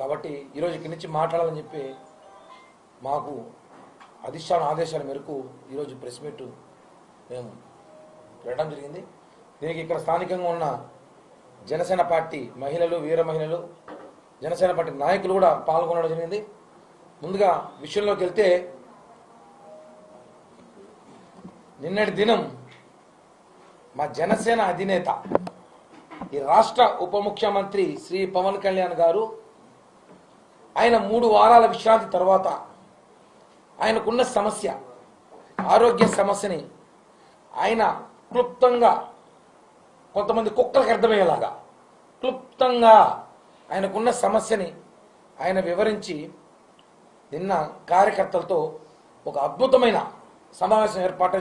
కాబట్టి ఈరోజు ఇక్కడి నుంచి మాట్లాడాలని చెప్పి మాకు అధిష్టాన ఆదేశాల మేరకు ఈరోజు ప్రెస్ మీట్ మేము పెట్టడం జరిగింది. దీనికి ఇక్కడ స్థానికంగా ఉన్న జనసేన పార్టీ మహిళలు, వీర మహిళలు, జనసేన పార్టీ నాయకులు కూడా పాల్గొనడం జరిగింది. ముందుగా విషయంలోకి వెళ్తే, నిన్నటి దినం మా జనసేన అధినేత, ఈ రాష్ట్ర ఉప ముఖ్యమంత్రి శ్రీ పవన్ కళ్యాణ్ గారు ఆయన 3 వారాల విశ్రాంతి తర్వాత ఆయనకున్న సమస్య, ఆరోగ్య సమస్యని ఆయన క్లుప్తంగా, కొంతమంది కుక్కలకు అర్థమయ్యేలాగా క్లుప్తంగా ఆయనకున్న సమస్యని ఆయన వివరించి నిన్న కార్యకర్తలతో ఒక అద్భుతమైన సమావేశం ఏర్పాటు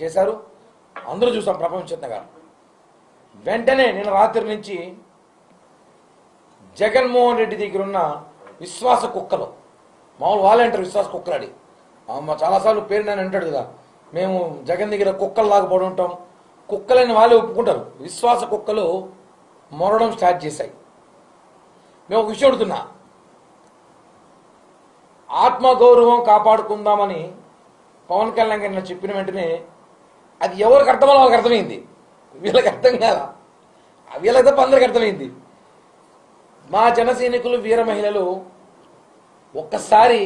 చేశారు. అందరూ చూసాం ప్రపంచంగా. వెంటనే నిన్న రాత్రి నుంచి జగన్మోహన్ రెడ్డి దగ్గర ఉన్న విశ్వాస కుక్కలు, మామూలు వాలంటీర్ విశ్వాస కుక్కలాడి చాలాసార్లు పేరు నేను అంటాడు కదా, మేము జగన్ దగ్గర కుక్కల్లాగా పడి ఉంటాం, కుక్కలని వాళ్ళే ఒప్పుకుంటారు. విశ్వాస కుక్కలు మొరడం స్టార్ట్ చేశాయి. మేము ఒక విషయం అడుగుతున్నా, ఆత్మగౌరవం కాపాడుకుందామని పవన్ కళ్యాణ్ గారు చెప్పిన వెంటనే అది ఎవరికి అర్థమో వాళ్ళకి అర్థమైంది, వీళ్ళకి అర్థం కాదా, వీళ్ళకి తప్ప అందరికి అర్థమైంది. మా జన సైనికులు, వీర మహిళలు ఒక్కసారి